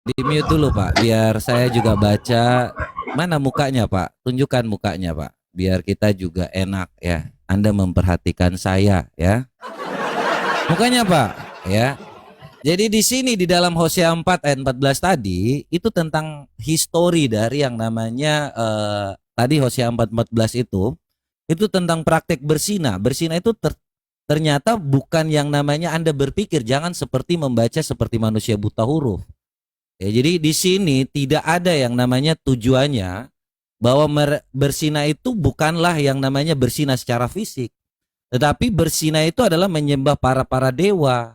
Di mute dulu Pak, biar saya juga baca. Mana mukanya Pak? Tunjukkan mukanya Pak, biar kita juga enak ya. Anda memperhatikan saya ya. Mukanya Pak, ya. Jadi di sini di dalam Hosea 4 ayat 14 tadi itu tentang histori dari yang namanya tadi Hosea 4:14 itu tentang praktek berzina. Berzina itu ternyata bukan yang namanya Anda berpikir, jangan seperti membaca seperti manusia buta huruf. Ya, jadi di sini tidak ada yang namanya tujuannya bahwa berzina itu bukanlah yang namanya berzina secara fisik, tetapi berzina itu adalah menyembah para dewa.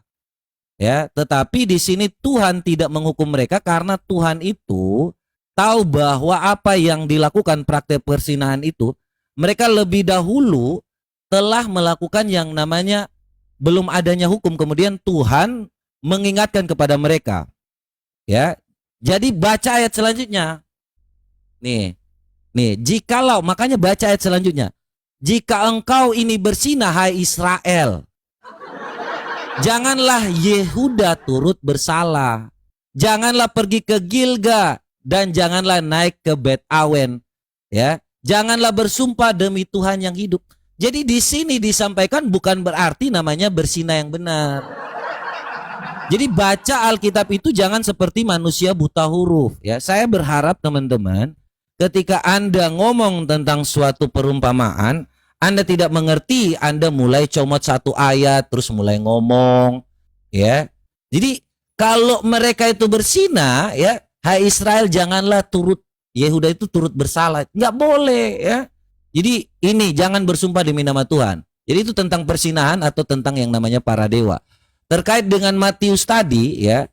Ya, tetapi di sini Tuhan tidak menghukum mereka karena Tuhan itu tahu bahwa apa yang dilakukan praktek perzinahan itu mereka lebih dahulu telah melakukan yang namanya belum adanya hukum, kemudian Tuhan mengingatkan kepada mereka. Ya. Jadi baca ayat selanjutnya. Nih. Nih, jikalau makanya baca ayat selanjutnya. Jika engkau ini berzina hai Israel, janganlah Yehuda turut bersalah. Janganlah pergi ke Gilga dan janganlah naik ke Bet Awen. Ya, janganlah bersumpah demi Tuhan yang hidup. Jadi di sini disampaikan bukan berarti namanya berzina yang benar. Jadi baca Alkitab itu jangan seperti manusia buta huruf. Ya, saya berharap teman-teman, ketika Anda ngomong tentang suatu perumpamaan, Anda tidak mengerti, Anda mulai comot satu ayat terus mulai ngomong, ya. Jadi kalau mereka itu berzina, ya, hai Israel janganlah turut, Yehuda itu turut bersalah, nggak boleh, ya. Jadi ini jangan bersumpah demi nama Tuhan. Jadi itu tentang persinahan atau tentang yang namanya para dewa. Terkait dengan Matius tadi, ya,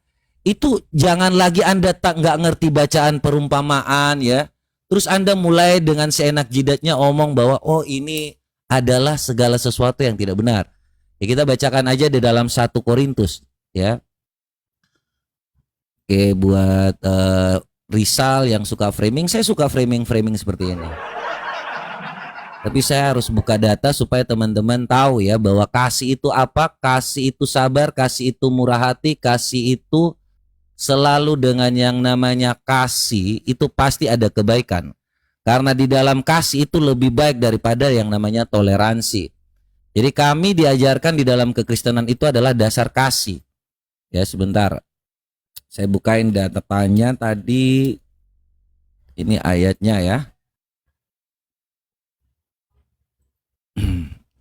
itu jangan lagi Anda nggak ngerti bacaan perumpamaan, ya. Terus Anda mulai dengan seenak jidatnya omong bahwa oh ini adalah segala sesuatu yang tidak benar. Ya, kita bacakan aja di dalam 1 Korintus, ya. Oke, buat Rizal yang suka framing, saya suka framing seperti ini. Tapi saya harus buka data supaya teman-teman tahu ya bahwa kasih itu apa, kasih itu sabar, kasih itu murah hati, kasih itu selalu dengan yang namanya kasih itu pasti ada kebaikan. Karena di dalam kasih itu lebih baik daripada yang namanya toleransi. Jadi kami diajarkan di dalam kekristenan itu adalah dasar kasih. Ya sebentar, saya bukain datanya tadi, ini ayatnya ya.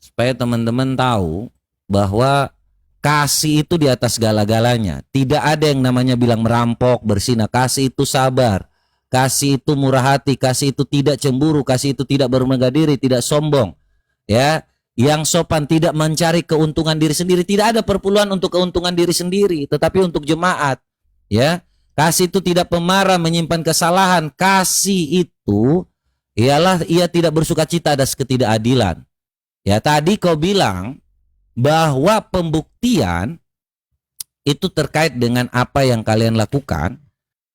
Supaya teman-teman tahu bahwa kasih itu di atas segala-galanya. Tidak ada yang namanya bilang merampok, berzina. Kasih itu sabar, kasih itu murah hati, kasih itu tidak cemburu, kasih itu tidak bermegah diri, tidak sombong. Ya, yang sopan, tidak mencari keuntungan diri sendiri. Tidak ada perpuluhan untuk keuntungan diri sendiri, tetapi untuk jemaat. Ya, kasih itu tidak pemarah, menyimpan kesalahan. Kasih itu ialah ia tidak bersukacita atas ketidakadilan. Ya, tadi kau bilang bahwa pembuktian itu terkait dengan apa yang kalian lakukan.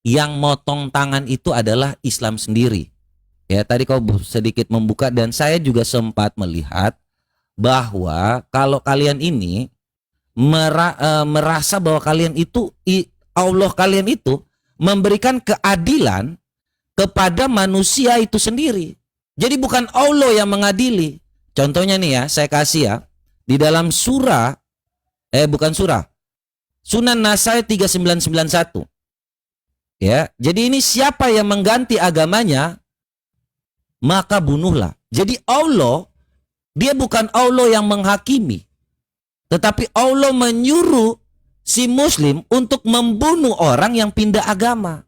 Yang motong tangan itu adalah Islam sendiri. Ya, tadi kau sedikit membuka dan saya juga sempat melihat bahwa kalau kalian ini merasa bahwa kalian itu Allah kalian itu memberikan keadilan kepada manusia itu sendiri. Jadi bukan Allah yang mengadili. Contohnya nih ya, saya kasih ya. Di dalam surah, bukan surah, Sunan Nasai 3991. Ya, jadi ini siapa yang mengganti agamanya, maka bunuhlah. Jadi Allah, dia bukan Allah yang menghakimi. Tetapi Allah menyuruh si muslim untuk membunuh orang yang pindah agama.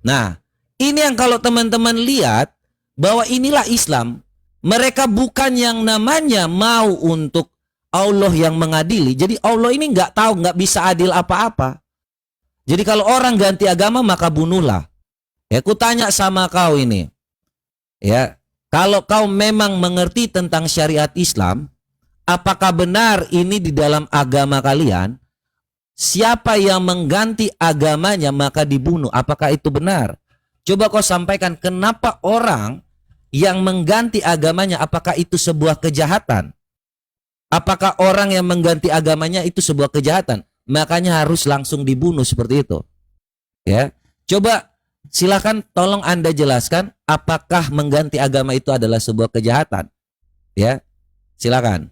Nah, ini yang kalau teman-teman lihat, bahwa inilah Islam. Mereka bukan yang namanya mau untuk Allah yang mengadili. Jadi Allah ini nggak tahu, nggak bisa adil apa-apa. Jadi kalau orang ganti agama maka bunuhlah. Ya, aku tanya sama kau ini. Ya, kalau kau memang mengerti tentang syariat Islam, apakah benar ini di dalam agama kalian? Siapa yang mengganti agamanya maka dibunuh? Apakah itu benar? Coba kau sampaikan kenapa orang yang mengganti agamanya, apakah itu sebuah kejahatan? Apakah orang yang mengganti agamanya itu sebuah kejahatan? Makanya harus langsung dibunuh seperti itu. Ya. Coba silakan tolong Anda jelaskan apakah mengganti agama itu adalah sebuah kejahatan? Ya. Silakan.